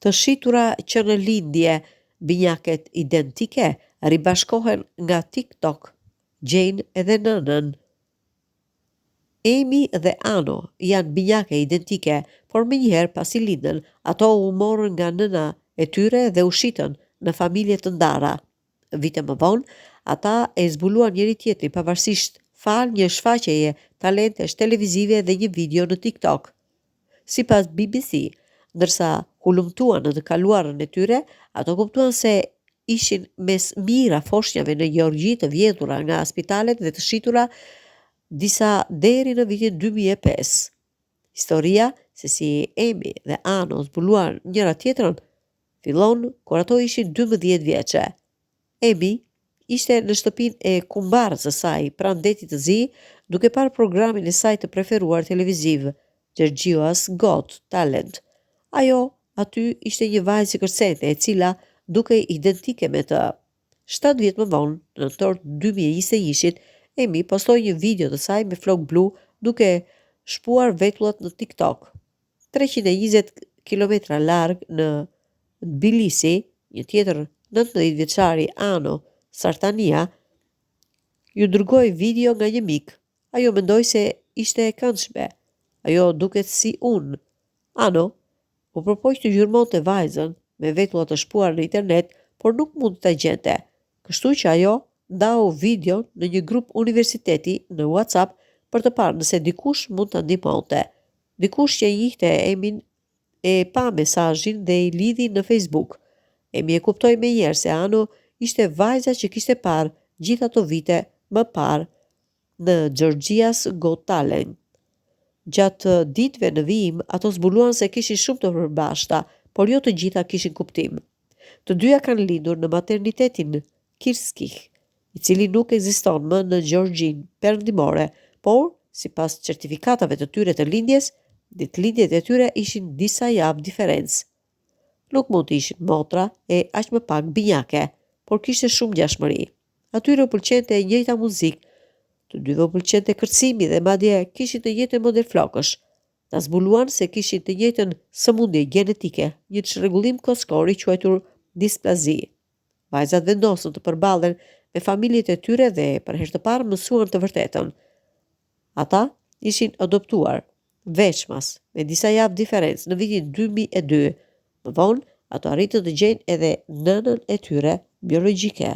Të shitura që në lindje binjaket identike ribashkohen nga TikTok, gjejnë edhe nënën. Amy dhe Ano janë binjake identike, por menjëherë pasi lindën, ato u morën nga nëna e tyre dhe u shitën në familje të ndara. Vite më vonë, ata e zbuluan njëri tjetrin pavarësisht fal një shfaqjeje talentesh televizive dhe një video në TikTok. Sipas BBC, ndërsa hulumtuan në të kaluarën e tyre, ato kuptuan se ishin mes mijëra foshnjave në Gjeorgji të vjedhura nga spitalet dhe të shitura disa deri në vitin 2005. Historia se si Amy dhe Ano zbuluan njëra tjetrën fillon kur ato ishin 12 vjeçe. Amy ishte në shtëpinë e kumbarës së saj pranë detit të zi, duke parë programin e saj të preferuar televiziv, Gjergjuas Got Talent. Ajo aty ishte një vajzë kërcente e cila duke identike me të. 7 vjet më vonë, në nëntor 2021-shit, Amy postoi një video të saj me flok blu duke shpuar vetullat në TikTok. 320 kilometra larg në Tbilisi, një tjetër 19 vjeçari Ano Sartania ju dërgoi video nga një mik. Ajo mendoi se ishte e këndshme. Ajo duket si unë. Ano u përpoq të gjurmonte vajzën me vetulla të shpuar në internet, por nuk mund të gjente. Kështu që ajo ndau video në një grup universiteti në WhatsApp për të parë nëse dikush mund të ndihmonte. Dikush që njihte Emin e pa mesazhin dhe i lidhi në Facebook. Emi e kuptoi menjëherë se Ano ishte vajza që kishte parë gjithë ato vite më parë në Gjergjuas Got Talent. Gjatë ditëve në vijim, ato zbuluan se kishin shumë të përbashkëta, por jo të gjitha kishin kuptim. Të dyja kanë lindur në maternitetin Kirskih, i cili nuk ekziston më në Gjeorgjinë perëndimore, por sipas certifikatave të tyre të lindjes, ditëlindjet e tyre ishin disa javë diferencë. Nuk mund të ishin motra e aq më pak binjake, por kishte shumë ngjashmëri. Atyre u pëlqente e njëjta muzikë, të dyve u pëlqente kërcimi dhe madje kishin të njëjtën model flokësh. Ta zbuluan se kishin të njëjtën sëmundje gjenetike, një çrregullim kockor i quajtur displazi. Vajzat vendosën të përballen me familjet e tyre dhe për herë të parë mësuan të vërtetën. Ata ishin adoptuar, veçmas, me disa javë diferencë në vitin 2002. Më vonë, ato arritën të gjejnë edhe nënën e tyre biologjike.